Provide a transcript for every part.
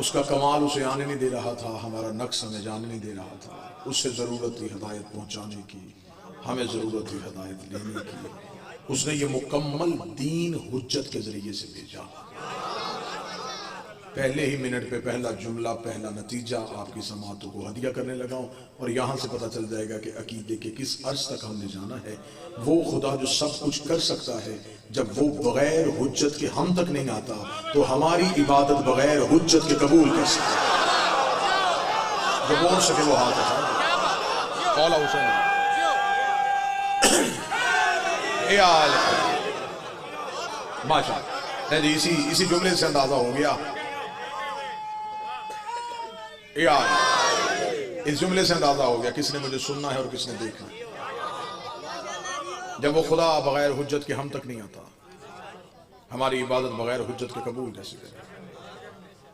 उसका कमाल उसे आने नहीं दे रहा था, हमारा नक्स हमें जाने नहीं दे रहा था। उससे ज़रूरत थी हिदायत पहुंचाने की, हमें ज़रूरत थी हिदायत लेने की। उसने ये मुकम्मल दीन हुज्जत के ज़रिए से भेजा। पहले ही मिनट पे पहला जुमला, पहला नतीजा आपकी समातों को हदिया करने लगा हूँ। और यहाँ से पता चल जाएगा कि अकीदे के किस अर्ज तक हमने जाना है। वो खुदा जो सब कुछ कर सकता है, जब वो बगैर हुज्जत के हम तक नहीं आता, तो हमारी इबादत बगैर हुज्जत के कबूल कैसे? जो बोल सके वो हाथ उठाए। कौला हुसैन माशा जी, इसी जुमले से अंदाजा हो गया। यार इस जुमले से अंदाजा हो गया किसने मुझे सुनना है और किसने देखना। जब वो खुदा बगैर हुज्जत के हम तक नहीं आता, हमारी इबादत बगैर हुज्जत के कबूल कैसे करे?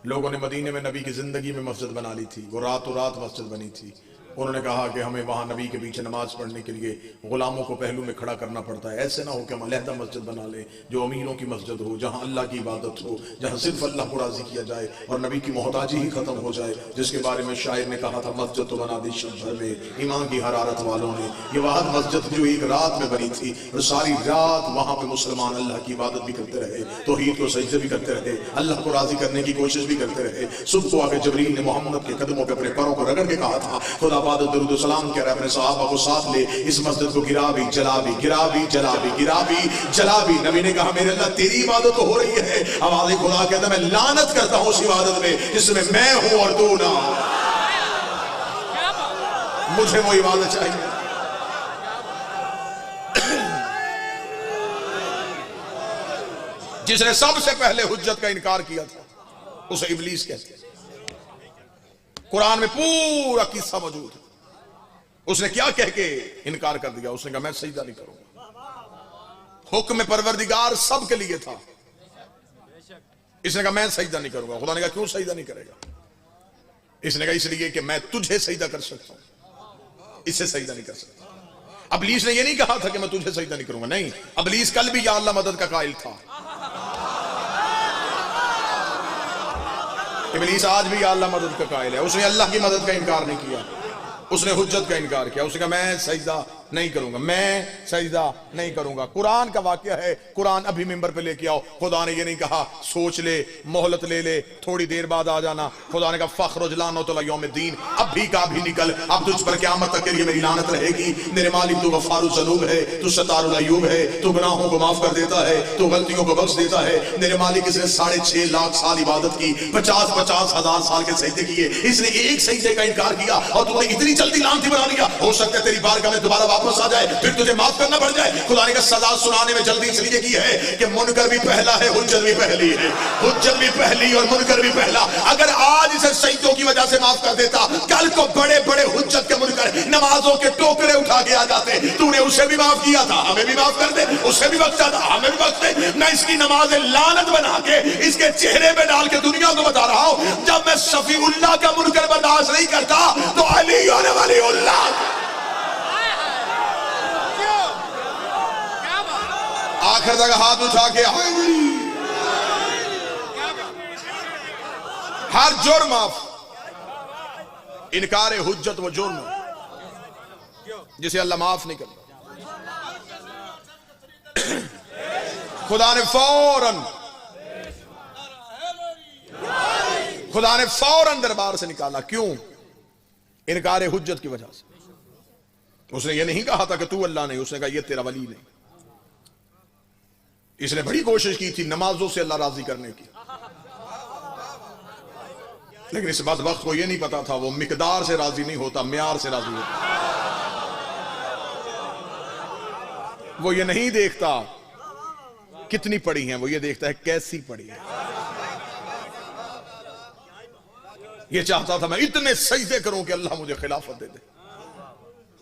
लोगों ने मदीने में नबी की जिंदगी में मस्जिद बना ली थी, वो रातों रात मस्जिद बनी थी। उन्होंने कहा कि हमें वहां नबी के पीछे नमाज पढ़ने के लिए गुलामों को पहलू में खड़ा करना पड़ता है। ऐसे ना हो कि हम अलहदा मस्जिद बना लें जो अमीरों की मस्जिद हो, जहां अल्लाह की इबादत हो, जहां सिर्फ अल्लाह को राजी किया जाए और नबी की मोहताजी ही खत्म हो जाए। जिसके बारे में शायर ने कहा था, मस्जिद तो बना दी शब भर में ईमान की हरारत वालों ने। ये वहां मस्जिद जो एक रात में बनी थी और सारी रात वहां पे मुसलमान अल्लाह की इबादत भी करते रहे, तौहीद को सजदे भी करते रहे, अल्लाह को राजी करने की कोशिश भी करते रहे। सुबह को आके जबरील ने मोहम्मद के कदमों पे अपने पैरों को रगड़ के कहा था, खुदा बाद दरूद सलाम कह रहा है अपने सहाबा को साथ ले, इस मस्जिद को गिरा भी जला भी, गिरा भी जला भी, गिरा भी जला भी। नबी ने कहा, मेरे अल्लाह तेरी इबादत तो हो रही है। आवाज़ खुदा कहता है, मैं लानत करता हूं उस इबादत में जिसमें मैं हूं और तू ना। मुझे वो इबादत चाहिए। जिसने सबसे पहले हुज्जत का इनकार किया था उसे इब्लीस कहते हैं। कुरान में पूरा किस्सा मौजूद है। उसने क्या कह के इनकार कर दिया? उसने कहा, मैं सजदा नहीं करूंगा। हुक्म परवरदिगार सबके लिए था। इसने कहा, मैं सजदा नहीं करूंगा। खुदा ने कहा, क्यों सजदा नहीं करेगा? इसने कहा, इसलिए कि मैं तुझे सजदा कर सकता हूं, इससे सजदा नहीं कर सकता। इब्लीस ने यह नहीं कहा था कि मैं तुझे सजदा नहीं करूंगा। नहीं, इब्लीस कल भी या अल्लाह मदद का कायल था। इब्लीस आज भी या अल्लाह मदद का कायल है। उसने अल्लाह की मदद का इनकार नहीं किया, उसने हुज्जत का इनकार किया। उसने कहा, मैं सजदा नहीं करूंगा, मैं सजदा नहीं करूंगा। कुरान का वाकया है, कुरान अभी मिंबर पे लेके आओ। खुदा ने ये नहीं कहा सोच ले, मोहलत ले ले, थोड़ी देर बाद आ जाना। खुदा ने कहा, फख्रुजलानो तो यौमिद्दीन, अभी का भी निकल, अब तुझ पर क़यामत तक के लिए मेरी लानत रहेगी। मेरे मालिक तू गफ्फारुज़ ज़नूब है, तू सत्तारुल अय्यूब है, तू गुनाहों को माफ कर देता है, तू गलतियों को बख्श देता है। मेरे मालिक इसने 6.5 लाख साल इबादत की, 50-50 हजार साल के सजदे किए, इसने एक सजदे का इनकार किया और तूने इतनी जल्दी लानती बना लिया। हो सकता है तेरी बारगाह में दोबारा वापस आ जाए, फिर तुझे माफ करना पड़ जाए। खुदा ने सजा सुनाने में जल्दी इसलिए की है कि मुनकर भी पहला है, हुज्जत भी पहली है। हुज्जत भी पहली और मुनकर भी पहला। अगर आज इसे सजदों की वजह से माफ कर देता, कल को बड़े बड़े हुज्जत के मुनकर नमाजों के टोकरे उठा के आ जाते। तूने उसे भी माफ किया था, हमें भी माफ कर दे। उसे भी बख्शा था, हमें भी बख्श दे। मैं इसकी नमाज लानत बना के इसके चेहरे में डाल के दुनिया को बता रहा हूं, जब मैं शफीउल्लाह का मुनकर बर्दाश्त नहीं करता तो अली और वलीउल्लाह आखिर तक हाथ उठा के हर जुर्म माफ। इनकार हुज्जत वो जुर्म जिसे अल्लाह माफ नहीं करता। खुदा ने फौरन दरबार से निकाला। क्यों? इनकार हुज्जत की वजह से। उसने ये नहीं कहा था कि तू अल्लाह नहीं, उसने कहा ये तेरा वली नहीं। इसने बड़ी कोशिश की थी नमाजों से अल्लाह राजी करने की, लेकिन इस बात वक्त को यह नहीं पता था वो मिकदार से राजी नहीं होता, म्यार से राजी होता। वो ये नहीं देखता कितनी पड़ी हैं, वो ये देखता है कैसी पड़ी है। ये चाहता था मैं इतने सजदे करूं कि अल्लाह मुझे खिलाफत दे दे,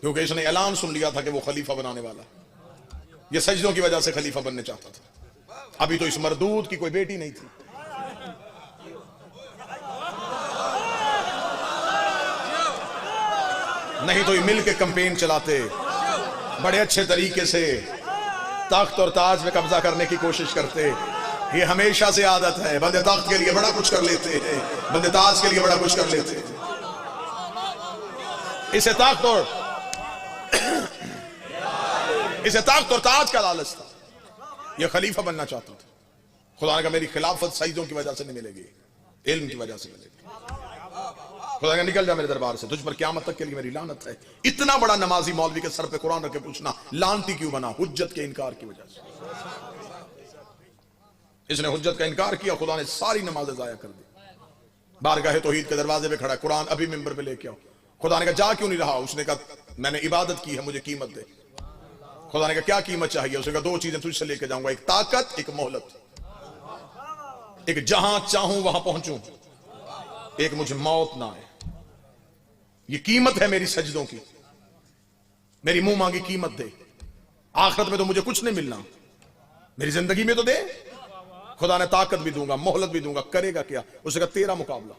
क्योंकि इसने ऐलान सुन लिया था कि वो खलीफा बनाने वाला। ये सजदों की वजह से खलीफा बनने चाहता था। अभी तो इस मरदूद की कोई बेटी नहीं थी। नहीं तो ये मिल के कैंपेन चलाते, बड़े अच्छे तरीके से तख्त और ताज में कब्जा करने की कोशिश करते। ये हमेशा से आदत है। बंदे तख्त के लिए बड़ा कुछ कर लेते हैं, बंदे ताज के लिए बड़ा कुछ कर लेते हैं। इसे ताकत और ताज का लालच था। ये खलीफा बनना चाहता था। खुदा ने कहा मेरी खिलाफत सईदों की वजह से नहीं मिलेगी, इल्म की वजह से मिलेगी। खुदा का निकल जा मेरे दरबार से, तुझ पर क़यामत तक के लिए मेरी लानत है। इतना बड़ा नमाजी मौलवी के सर पे कुरान रख के पूछना लानती क्यों बना? हुज्जत के इनकार की वजह से। इसने हुज्जत का इनकार किया, खुदा ने सारी नमाजें जाया कर दी। बारगाह तौहीद के दरवाजे पे खड़ा, कुरान अभी मिंबर पे लेके आओ। खुदा ने कहा जा क्यों नहीं रहा? उसने कहा मैंने इबादत की है, मुझे कीमत दे। खुदा ने कहा क्या कीमत चाहिए? उसने कहा दो चीजें तुझसे लेके जाऊंगा, एक ताकत, एक मोहलत। एक जहां चाहूं वहां पहुंचूं, एक मुझे मौत ना आए। ये कीमत है मेरी सजदों की, मेरी मुंह मांगी कीमत दे। आखिरत में तो मुझे कुछ नहीं मिलना, मेरी जिंदगी में तो दे। खुदा ने ताकत भी दूंगा, मोहलत भी दूंगा, करेगा क्या? उसने कहा तेरा मुकाबला।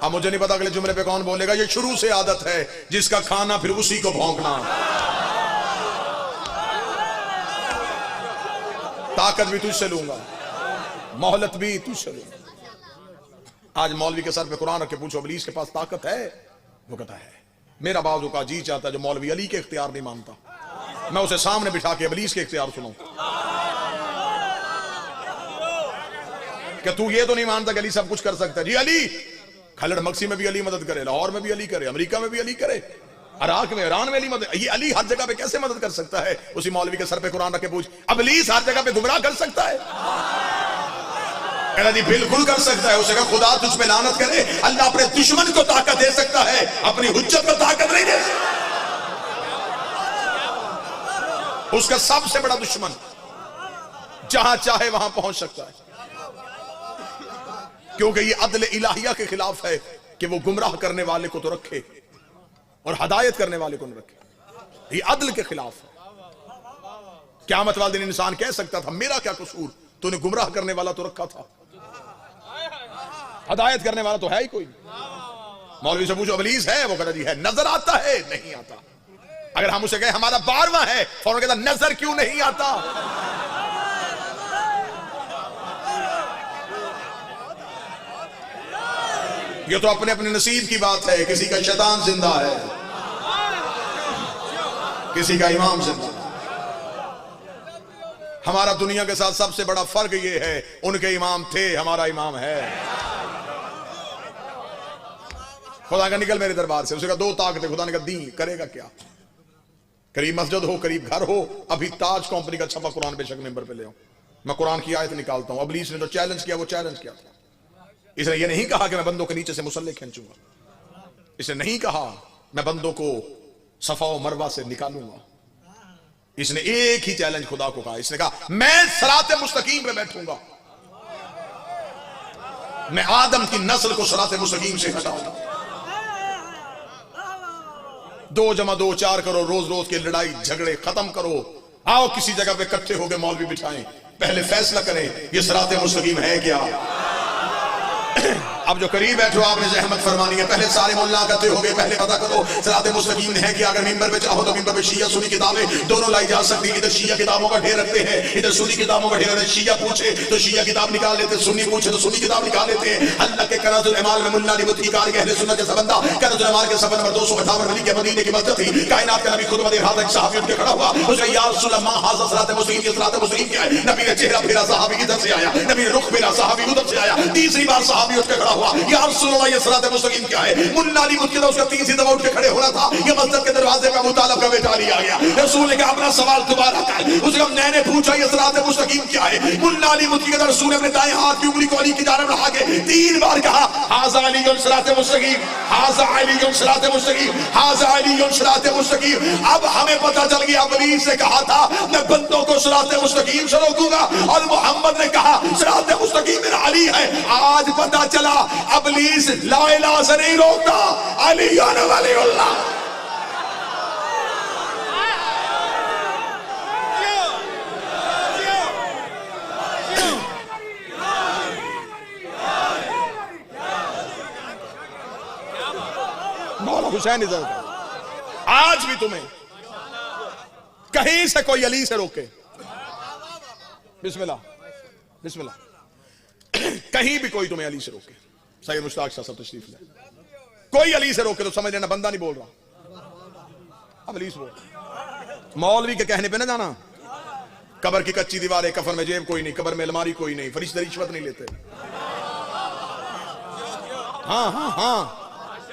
अब मुझे नहीं पता अगले जुमले पे कौन बोलेगा। ये शुरू से आदत है, जिसका खाना फिर उसी को भौंकना। ताकत भी तुझसे लूंगा, मोहलत भी तुझसे लूंगा। आज मौलवी के सर पे कुरान रख के पूछो इब्लीस के पास ताकत है? वो कहता है। मेरा बाजू का जी चाहता है जो मौलवी अली के इख्तियार नहीं मानता, मैं उसे सामने बिठा के इब्लीस के इख्तियार सुनाऊं कि तू ये तो नहीं मानता कि अली सब कुछ कर सकता है। जी अली, खलड़ मक्सी में भी अली मदद करे, लाहौर में भी अली करे, अमेरिका में भी अली करे, इराक में, ईरान में अली मदद। ये अली हर जगह पे कैसे मदद कर सकता है? उसी मौलवी के सर पे कुरान रख के पूछ, इब्लीस हर जगह पे गुमराह कर सकता है? कहना जी बिल्कुल कर सकता है। उसे कहा खुदा तुझ पे लानत करे, अल्लाह अपने दुश्मन को ताकत दे सकता है, अपनी हुज्जत को ताकत नहीं दे सकता। उसका सबसे बड़ा दुश्मन जहां चाहे वहां पहुंच सकता है, क्योंकि ये अदल इलाहिया के खिलाफ है कि वो गुमराह करने वाले को तो रखे और हदायत करने वाले को न रखे। ये अदल के खिलाफ है। क़यामत वाले दिन इंसान कह सकता था मेरा क्या कसूर, तूने गुमराह करने वाला तो रखा था, हदायत करने वाला तो है ही कोई। मौलवी से पूछो इब्लीस है? वो कहता जी है। नजर आता है? नहीं आता। अगर हम उसे कहे हमारा 12वां है, फौरन कहता नजर क्यों नहीं आता? ये तो अपने अपने नसीब की बात है। किसी का शैतान जिंदा है, किसी का इमाम जिंदा है। हमारा दुनिया के साथ सबसे बड़ा फर्क ये है, उनके इमाम थे, हमारा इमाम है। खुदा का निकल मेरे दरबार से। उसका दो ताकतें खुदा ने कहा दी, करेगा क्या? करीब मस्जिद हो, करीब घर हो। अभी ताज कंपनी का छपा कुरान बेशक मेंबर पे ले आओ, मैं कुरान की आयत निकालता हूं। इब्लीस ने जो चैलेंज किया वो चैलेंज किया था। इसने ये नहीं कहा कि मैं बंदों के नीचे से मुसल्ले खींचूंगा, इसने नहीं कहा मैं बंदों को सफा और मरवा से निकालूंगा। इसने एक ही चैलेंज खुदा को कहा, इसने कहा मैं सराते मुस्तकीम पे बैठूंगा, मैं आदम की नस्ल को सराते मुस्तकीम से हटाऊंगा। 2 + 2 4 करो, रोज रोज की लड़ाई झगड़े खत्म करो। आओ किसी जगह पे इकट्ठे होकर मौलवी बिठाएं, पहले फैसला करें ये सराते मुस्तकीम है क्या। अब जो करीब बैठो आपने जहमत फरमानी है, पहले सारे मुल्ला इकट्ठे हो गए, पहले पता करो सिराते मुस्तकीम है कि अगर मिंबर पे चाहो तो मिंबर पे शिया सुन्नी किताबें दोनों लाई जा सकती है। इधर शिया किताबों का ढेर रखते हैं, इधर सुन्नी किताबों का ढेर। शिया पूछे तो शिया किताब निकाल लेते, सुन्नी पूछे तो सुन्नी किताब निकाल लेते हैं। अल्लाह के कनाजुल इमाल में मुल्ला अली मुत्ती कार के अहले सुन्नत के सबंदा कनाजुल इमाल के सफर नंबर 258 अली के मदीने की मस्जिद थी। कायनात का नबी खुद मदीने हाथ एक सहाबी उठ के खड़ा हुआ, उसने या रसूल अल्लाह हाज़ा सराते मुस्तकीम, ये सराते मुस्तकीम क्या है? नबी ने चेहरा फेरा, सहाबी इधर से आया, नबी ने रुख फेरा, सहाबी उधर से आया। तीसरी बार सहाबी उठ के खड़ा हुआ, या रसूल अल्लाह ये सराते मुस्तकीम क्या है? मुल्ला अली मुत्ती था, उसका 3 दफा उठ के खड़े होना था। ये मस्जिद के दरवाजे पे अबू तालिब का बेटा अली आ गया। रसूल ने कहा अपना सवाल दोबारा कर। उसने मैंने पूछा ये सराते मुस्तकीम क्या है? मुल्ला अली मुत्ती के रसूल ने अपने दाएं हाथ की उंगली को अली की जानिब बढ़ा के 3 बार कहा हाज़ा अलीयुन सराते मुस्तकीम, हाज़ा अलीयुन सराते मुस्तकीम, हाज़ा अलीयुन सराते मुस्तकीम। अब हमें पता चल गया इब्लीस ने कहा था मैं बंदों को सराते मुस्तकीम से रोकूंगा, और मोहम्मद ने कहा सराते मुस्तकीम मेरा अली है। आज पता चला इब्लीस ला इलाहा से नहीं रोकता, अली वलीउल्लाह। मौला हुसैन इधर आज भी तुम्हें कहीं से कोई अली से रोके बिस्मिल्लाह बिस्मिल्लाह। कहीं भी कोई तुम्हें अली से रोके, सैयद मुश्ताक शाह साहब तशरीफ ले, कोई अली से रोके तो समझ लेना बंदा नहीं बोल रहा, अब अली से बोल। मौलवी के कहने पे ना जाना। कब्र की कच्ची दीवारें, कफन में जेब कोई नहीं, कब्र में अलमारी कोई नहीं, फरिश्ते रिश्वत नहीं लेते। हाँ हाँ हाँ,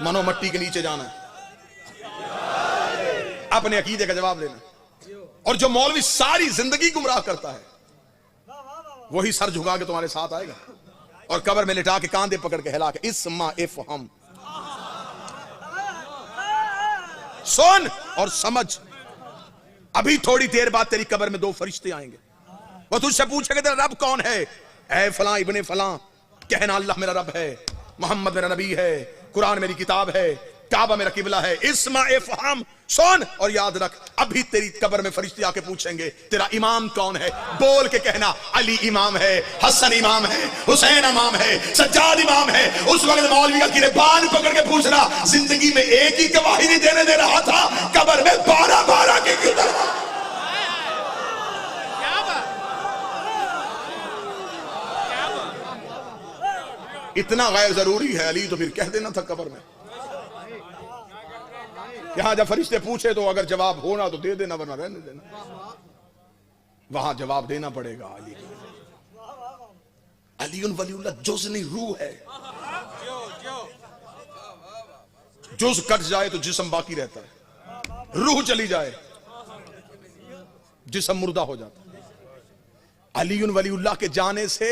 मनो मट्टी के नीचे जाना है, अपने अकीदे का जवाब देना। और जो मौलवी सारी जिंदगी गुमराह करता है वही सर झुका के तुम्हारे साथ आएगा और कब्र में लिटा के कांधे पकड़ के हिला के इस्मा इफ हम सुन और समझ, अभी थोड़ी देर बाद तेरी कब्र में दो फरिश्ते आएंगे, वो तुझसे पूछेंगे तेरा रब कौन है। ऐ फलां इब्ने फलां, कहना अल्लाह मेरा रब है, मोहम्मद मेरा नबी है, कुरान मेरी किताब है, काबा मेरा किबला है। इस्मा इफ हम सुन और याद रख, अभी तेरी कब्र में फरिश्ते आके पूछेंगे तेरा इमाम कौन है। बोल के कहना अली इमाम है, हसन इमाम है, हुसैन इमाम है, सज्जाद इमाम है। उस वक्त मौलवी का गिरबान पकड़ के पूछना, जिंदगी में एक ही गवाही नहीं देने दे रहा था, कब्र में 12-12 की क्यों दरवाजा। इतना गैर जरूरी है अली तो फिर कह देना था कब्र में। यहां जब फरिश्ते पूछे तो अगर जवाब होना तो दे देना, वरना रहने देना। वहां जवाब देना पड़ेगा। अली अली वलीउल्लाह जुज़ नहीं रूह है। जुज़ कट जाए तो जिस्म बाकी रहता है, रूह चली जाए जिस्म मुर्दा हो जाता है। अली वलीउल्लाह के जाने से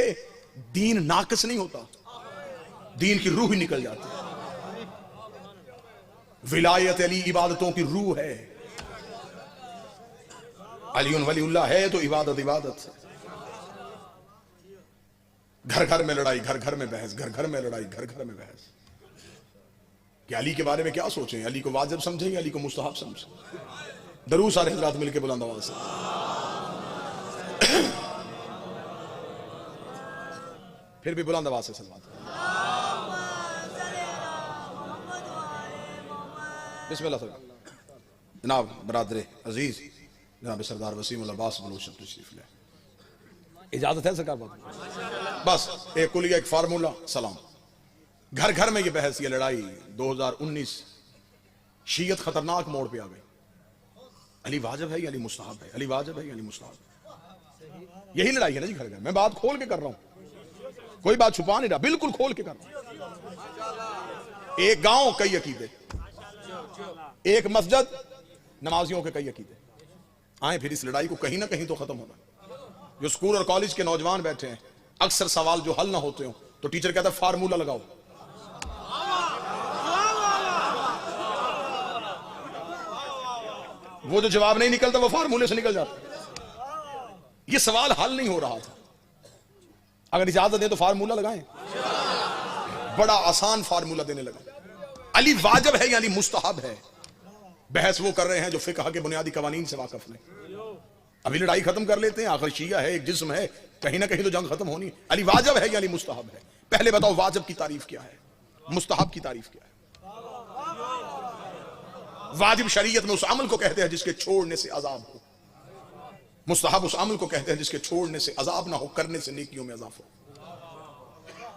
दीन नाकिस नहीं होता, दीन की रूह ही निकल जाती है। विलायत अली इबादतों की रूह है। अली वलीउल्लाह है तो इबादत इबादत है। घर घर में लड़ाई, घर घर में बहस, घर घर में लड़ाई, घर घर में बहस। कि अली के बारे में क्या सोचें, अली को वाजिब समझें, अली को मुस्तहब समझें। दरूद सारे हज़रात मिलके बुलंद आवाज़ से फिर भी बुलंद आवाज़ से सलवात। बिस्मिल्लाह सर। जनाब बरादरे अजीज, जनाब सरदार वसीम उल अब्बास बलूच तशरीफ ले, इजाजत है सरकार बात? बस एक कुलिया, एक फार्मूला, सलाम। घर घर में ये बहस, ये लड़ाई 2019 शीयत खतरनाक मोड़ पे आ गई। अली वाजिब है या अली मुस्तहब है, अली वाजिब है या अली मुस्तहब है, यही लड़ाई है ना जी घर घर। मैं बात खोल के कर रहा हूं, कोई बात छुपा नहीं रहा, बिल्कुल खोल के कर रहा हूं। एक गांव कई अकीदे, एक मस्जिद नमाजियों के कई अकीदे। आए फिर इस लड़ाई को कहीं ना कहीं तो खत्म होगा। जो स्कूल और कॉलेज के नौजवान बैठे हैं, अक्सर सवाल जो हल ना होते हो तो टीचर कहता है फार्मूला लगाओ। वो जो जवाब नहीं निकलता वो फार्मूले से निकल जाता। ये सवाल हल नहीं हो रहा था, अगर इजाजत दे तो फार्मूला लगाएं। बड़ा आसान फार्मूला देने लगा। अली वाजिब है या अली मुस्तहब है, बहस वो कर रहे हैं जो फिकह के बुनियादी कवानीन से वाकिफ नहीं। अभी लड़ाई खत्म कर लेते हैं, आखिर शिया है, एक जिस्म है, कहीं ना कहीं तो जंग खत्म होनी। अली वाजिब है या अली मुस्तहब है? पहले बताओ वाजिब की तारीफ क्या है, मुस्तहब की तारीफ क्या है? वाजिब शरीयत में उस अमल को कहते हैं जिसके छोड़ने से अजाब हो, मुस्तहब उस अमल को कहते हैं जिसके छोड़ने से अजाब ना हो, करने से नेकियों में अजाफ हो।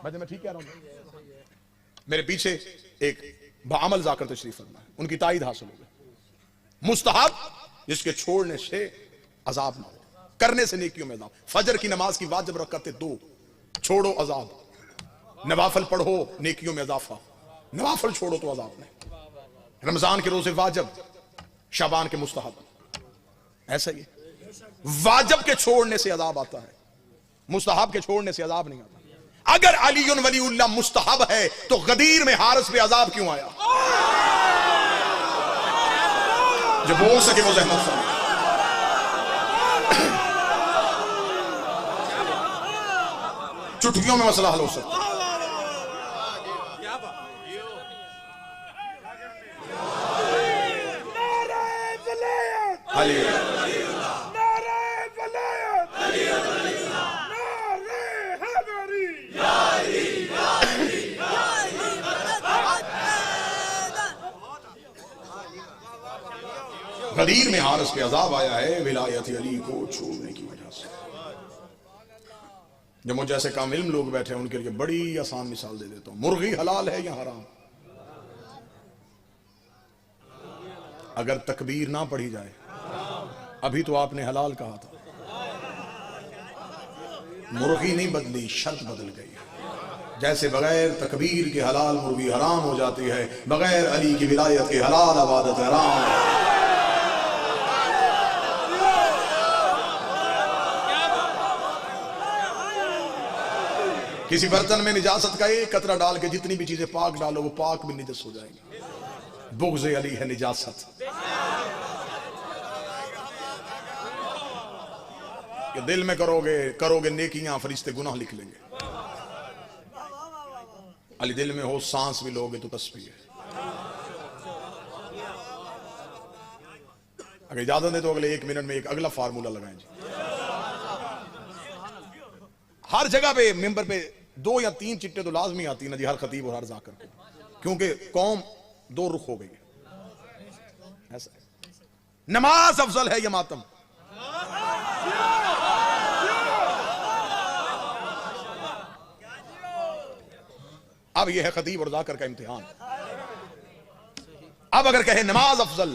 मैं ठीक कह रहा हूं? मेरे पीछे एक बाअमल जाकर तशरीफ फरमा है, उनकी ताईद हासिल हो गई। मुस्तहब जिसके छोड़ने से अजाब ना हो, करने से नेकियों में अजाब। फजर की नमाज की वाजिब रकातें 2, छोड़ो अजाब। नवाफल पढ़ो, नेकियों में इजाफा। नवाफल छोड़ो तो अजाब नहीं। रमजान के रोजे वाजिब, शाबान के मुस्तहब, ऐसा ही वाजिब के छोड़ने से अजाब आता है, मुस्तहब के छोड़ने से अजाब नहीं आता। अगर अली वलीउल्लाह मुस्तहब है तो गदीर में हारिस पे अजाब क्यों आया? जो बोल सके वो ज़हमत फरमा। चुटकियों में मसला हल हो सकता है। गदीर में हारिस पे अजाब आया है विलायत अली को छोड़ने की वजह से। जो मुझे ऐसे काम इल्म लोग बैठे हैं उनके लिए बड़ी आसान मिसाल दे देता हूं। मुर्गी हलाल है या हराम? अगर तकबीर ना पढ़ी जाए, अभी तो आपने हलाल कहा था, मुर्गी नहीं बदली, शर्त बदल गई। जैसे बगैर तकबीर के हलाल मुर्गी हराम हो जाती है, बगैर अली की विलायत के हलाल इबादत हराम है। किसी बर्तन में निजासत का एक कतरा डाल के जितनी भी चीजें पाक डालो वो पाक भी निजस हो जाएंगी। बुग़्ज़ अली है निजासत। कि दिल में करोगे नेकियां, फरिश्ते गुनाह लिख लेंगे। अली दिल में हो, सांस भी लोगे तो तस्बीह है। अगर इजाजत दे तो अगले 1 मिनट में एक अगला फार्मूला लगाएं जी। हर जगह पे मिंबर पे 2 या 3 चिट्टे तो लाजमी आती ना जी, हर खतीब और हर जाकर को, क्योंकि कौम 2 रुख हो गई है। ऐसा नमाज अफजल है या मातम? अब यह है खतीब और जाकर का इम्तिहान। अब अगर कहे नमाज अफजल,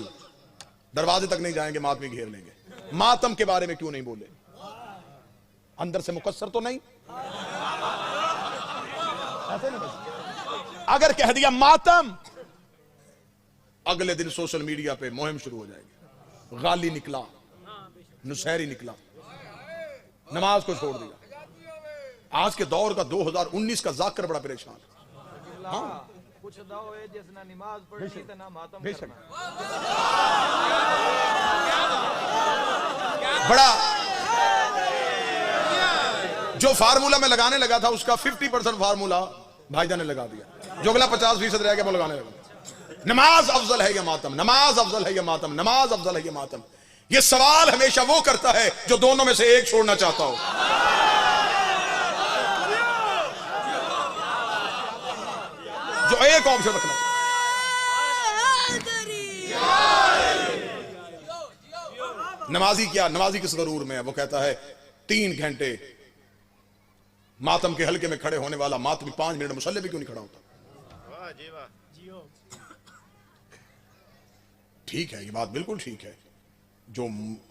दरवाजे तक नहीं जाएंगे, मातमी घेर लेंगे। मातम के बारे में क्यों नहीं बोले? अंदर से मुकस्सर तो नहीं? ऐसे नहीं। अगर कह दिया मातम, अगले दिन सोशल मीडिया पे मुहिम शुरू हो जाएगी। गाली निकला, नुसैरी निकला, नमाज को छोड़ दिया। आज के दौर का 2019 का जाकर बड़ा परेशान। हाँ, कुछ जिसने नमाज पढ़ी तो ना मातम करना। बड़ा जो फार्मूला मैं लगाने लगा था उसका 50% फार्मूला भाईजान ने लगा दिया। जो अगला 50% रह गया वो लगाने लगा। नमाज अफजल है या मातम? नमाज अफजल है या मातम? नमाज अफजल है या मातम? ये सवाल हमेशा वो करता है जो दोनों में से एक छोड़ना चाहता हो। जो एक ऑप्शन रखना चाहिए। नमाजी क्या, नमाजी किस गरूर में है? वो कहता है 3 घंटे मातम के हल्के में खड़े होने वाला मातमी 5 मिनट मुसल्ले पे क्यों नहीं खड़ा होता? ठीक है, ये बात बिल्कुल ठीक है। जो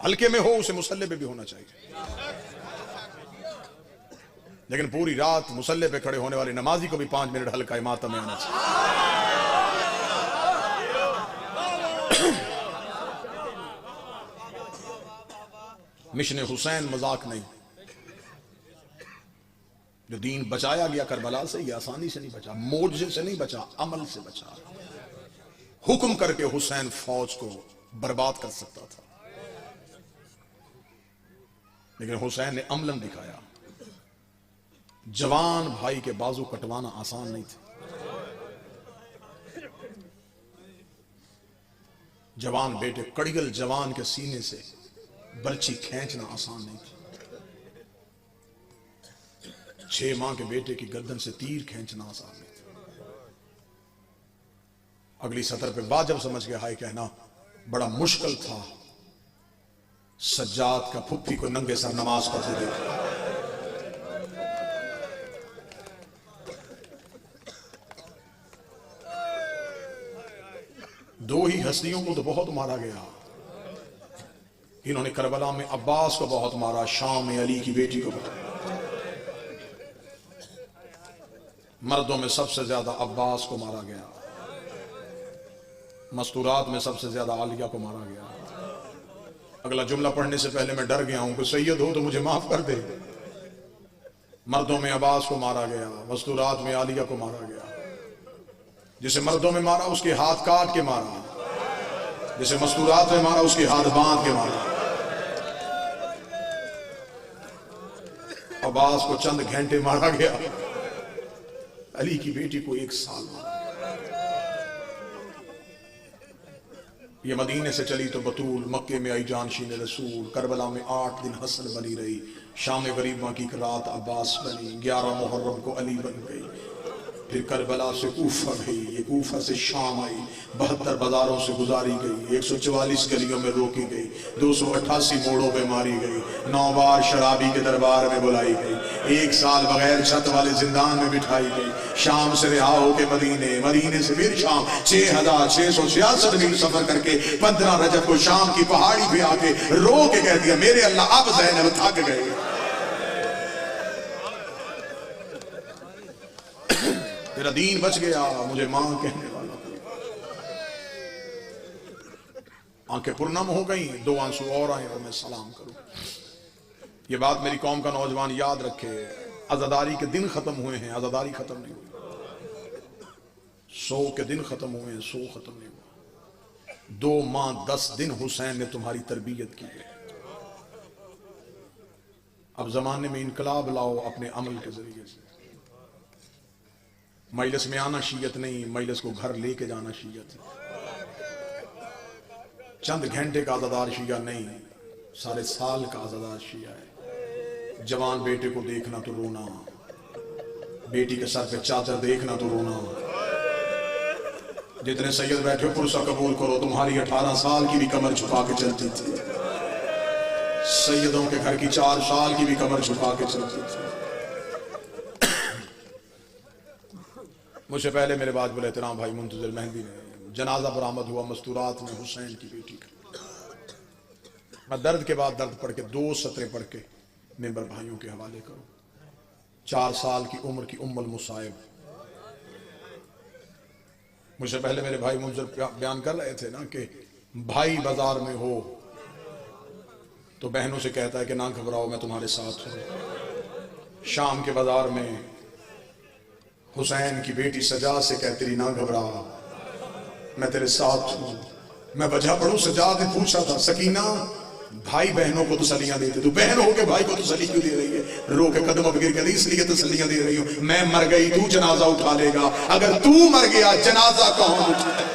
हल्के में हो उसे मुसल्ले पे भी होना चाहिए, लेकिन पूरी रात मुसल्ले पे खड़े होने वाले नमाजी को भी 5 मिनट हल्का मातम में आना चाहिए। मिशन हुसैन मजाक नहीं। जो दीन बचाया गया करबला से, ये आसानी से नहीं बचा, मोर्जे से नहीं बचा, अमल से बचा। हुक्म करके हुसैन फौज को बर्बाद कर सकता था, लेकिन हुसैन ने अमलन दिखाया। जवान भाई के बाजू कटवाना आसान नहीं था। जवान बेटे, कड़ियल जवान के सीने से बर्ची खींचना आसान नहीं था। 6 माह के बेटे की गर्दन से तीर खींचना आसान नहीं था। अगली सतर पे वाजब समझ के हाय कहना बड़ा मुश्किल था। सज्जाद का फुफ्फी को नंगे सर नमाज पढ़ते देखा। दो ही हस्तियों को तो बहुत मारा गया। इन्होंने करबला में अब्बास को बहुत मारा, शाम में अली की बेटी को बहुत। मर्दों में सबसे ज्यादा अब्बास को मारा गया, मस्तूरात में सबसे ज्यादा आलिया को मारा गया। अगला जुमला पढ़ने से पहले मैं डर गया हूं कि सैयद हो तो मुझे माफ कर दे। मर्दों में अब्बास को मारा गया, मस्तूरात में आलिया को मारा गया। जिसे मर्दों में मारा उसके हाथ काट के मारा, जिसे मस्तूरात में मारा उसके हाथ बांध के मारा। अब्बास को चंद घंटे मारा गया, अली की बेटी को 1 साल मारा। ये मदीने से चली तो बतूल, मक्के में आई जानशीन रसूल, करबला में 8 दिन हसन बनी रही, शाम गरीबा की रात अब्बास बनी, 11 मुहर्रम को अली बन गई। फिर करबला से कूफा गई, ये कूफा से शाम आई, 72 बाजारों से गुजारी गई, 144 गलियों में रोकी गई, 288 मोड़ों पे मारी गई, 9 बार शराबी के दरबार में बुलाई गई, 1 साल बगैर छत वाले जिंदान में बिठाई गई, शाम से रिहा होके मदीने, मदीने से फिर शाम, 6666 मील सफर करके 15 रजब को शाम की पहाड़ी पे आके रो के कह दिया, मेरे अल्लाह अब ज़ैनब थक गए। तेरा दीन बच गया, मुझे मां कहने वाला। आंखें पुरनम हो गई, 2 आंसू और आए और मैं सलाम करूं। ये बात मेरी कौम का नौजवान याद रखे, आजादारी के दिन खत्म हुए हैं, आजादारी खत्म नहीं हुई। 100 के दिन खत्म हुए हैं, 100 खत्म नहीं हुआ। 2 माह 10 दिन हुसैन ने तुम्हारी तरबियत की है। अब जमाने में इनकलाब लाओ अपने अमल के जरिए से। मजलिस में आना शीयत नहीं, मजलिस को घर लेके जाना शीयत है। चंद घंटे का आजादार शिया नहीं, सारे साल का आजादार शिया है। जवान बेटे को देखना तो रोना, बेटी के सर पे चादर देखना तो रोना। जितने सैयद बैठे पुरसा कबूल करो, तुम्हारी 18 साल की भी कमर झुका के चलती थी, सैयदों के घर की 4 साल की भी कमर झुका के चलती थी। मुझसे पहले मेरे बाद बोले एहतराम भाई मुंतजिर मेहंदी ने जनाजा बरामद हुआ मस्तूरात में हुसैन की बेटी का। मैं दर्द के बाद दर्द पढ़ के 2 सतरें पढ़ के मेंबर भाइयों के हवाले करूं। 4 साल की उम्र की उम्मुल मुसाइब। मुझसे पहले मेरे भाई मुंतजिर बयान कर रहे थे ना कि भाई बाजार में हो तो बहनों से कहता है कि ना घबराओ मैं तुम्हारे साथ हूं। शाम के बाजार में हुसैन की बेटी सजा से कहती रही, ना घबरा मैं तेरे साथ हूं। मैं वजह पढ़ूं, सजाद ने पूछा था, सकीना भाई बहनों को तसल्लियां देते, तू बहन हो के भाई को तसल्ली क्यों दे रही है? रो के कदम गिर गई, इसलिए तसल्लियां दे रही हूं। मैं मर गई, तू जनाजा उठा लेगा, अगर तू मर गया जनाजा कौन उठाए?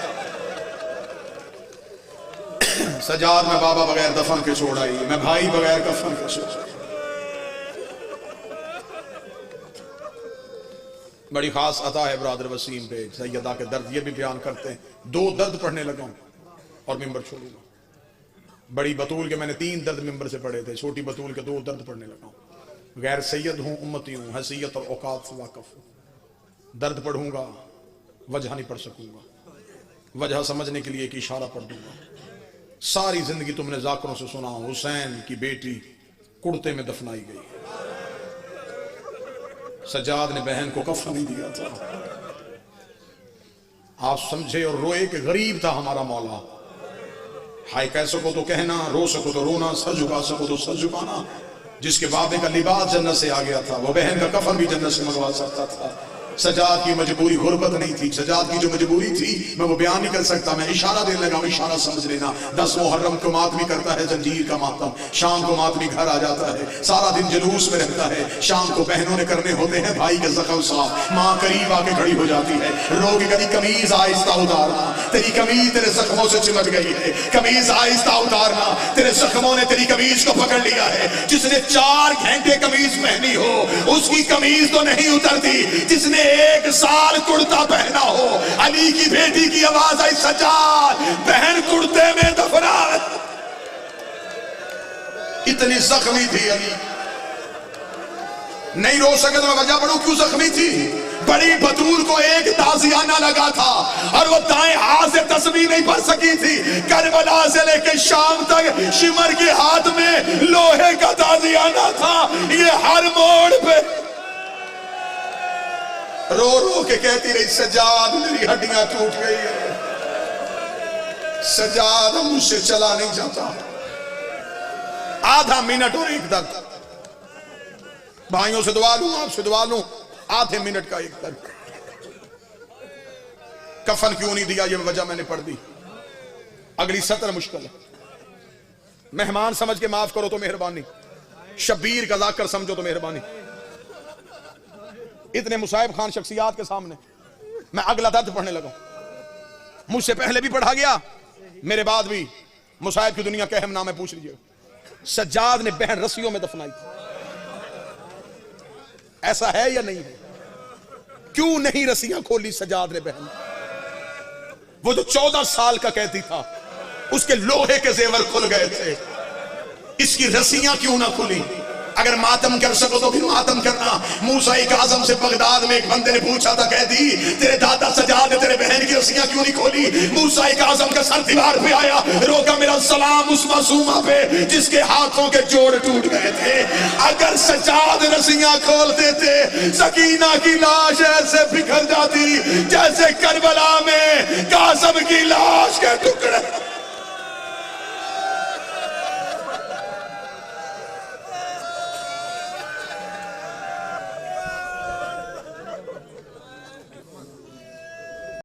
सजाद में बाबा बगैर दफन के छोड़ आई, मैं भाई बगैर कफन के छोड़ आई। बड़ी खास अता है बरादर वसीम पे, सैयदा के दर्द ये भी बयान करते हैं। 2 दर्द पढ़ने लगा और मिंबर छोड़ूंगा। बड़ी बतूल के मैंने 3 दर्द मिंबर से पढ़े थे, छोटी बतूल के 2 दर्द पढ़ने लगा। गैर सैयद हूं, उम्मती हूं, हैसियत और औकात से वाकफ हूं। दर्द पढ़ूंगा, वजह नहीं पढ़ सकूंगा, वजह समझने के लिए एक इशारा पढ़ दूंगा। सारी जिंदगी तुमने जाकरों से सुना, हुसैन की बेटी कुर्ते में दफनाई गई। सजाद ने बहन को कफन नहीं दिया था। आप समझे और रोए कि गरीब था हमारा मौला। हाय कह सको तो कहना, रो सको तो रोना, सर झुका सको तो सर झुकाना। जिसके बाबे का लिबास जन्नत से आ गया था, वो बहन का कफन भी जन्नत से मंगवा सकता था। सजाद की मजबूरी गुर्बत नहीं थी, सजाद की जो मजबूरी थी मैं वो बयान नहीं कर सकता। मैं इशारा देने लगा, इशारा समझ लेना। 10 मुहर्रम को मातमी करता है जंजीर का मातम, शाम को मातमी घर आ जाता है, सारा दिन जुलूस में रहता है। शाम को बहनों ने करने होते हैं भाई के जख्म साफ। माँ करीब आके खड़ी हो जाती है, रोगी कभी कमीज आहिस्ता उतारना, तेरी कमीज तेरे जख्मों से चिमट गई है, कमीज आहिस्ता उतारना, तेरे जख्मों ने तेरी कमीज को पकड़ लिया है। जिसने 4 घंटे कमीज पहनी हो उसकी कमीज तो नहीं उतरती, जिसने 1 साल कुर्ता पहना हो। अली की बेटी की आवाज आई, सजाद बहन कुर्ते में दफना। इतनी जख्मी थी अली, नहीं रो सके तो मैं वजह पढ़ूं क्यों जख्मी थी। बड़ी बतूल को एक ताजियाना लगा था और वो दाएं हाथ से तस्बीह नहीं पढ़ सकी थी। करबला से लेकर शाम तक शिमर के हाथ में लोहे का ताजियाना था। ये हर मोड़ पे रो रो के कहती रही, सजाद मेरी हड्डियां टूट गई है, सजाद मुझसे चला नहीं जाता। आधा मिनट और एक दर्द। भाइयों से दुआ लूं, आपसे दुआ लूं, आधे मिनट का एक दर्द। कफन क्यों नहीं दिया ये वजह मैंने पढ़ दी। अगली सत्र मुश्किल है। मेहमान समझ के माफ करो तो मेहरबानी, शब्बीर का जाकर समझो तो मेहरबानी। इतने मुसाहिब खान शख्सियात के सामने मैं अगला दर्द पढ़ने लगा। मुझसे पहले भी पढ़ा गया, मेरे बाद भी मुसाहिब की दुनिया के अहम नाम है, पूछ लीजिए। सज्जाद ने बहन रस्सियों में दफनाई थी, ऐसा है या नहीं है? क्यों नहीं रस्सियां खोली सजाद ने बहन? वो जो 14 साल का कैदी था, उसके लोहे के जेवर खुल गए थे, इसकी रस्सियां क्यों ना खुली? अगर मातम कर सको तो फिर मातम करना। मूसा आजम से बगदाद में एक बंदे ने पूछा था, कैदी तेरे दादा सजाद ने तेरे बहन की रस्सियां क्यों नहीं खोली? मूसा आजम का सर दीवार पे आया, रोका मेरा सलाम उस मासूमा पे जिसके हाथों के जोड़ टूट गए थे। अगर सजाद रस्सियां खोल देते, सकीना की लाश ऐसे बिखर जाती जैसे करबला में कासिम की लाश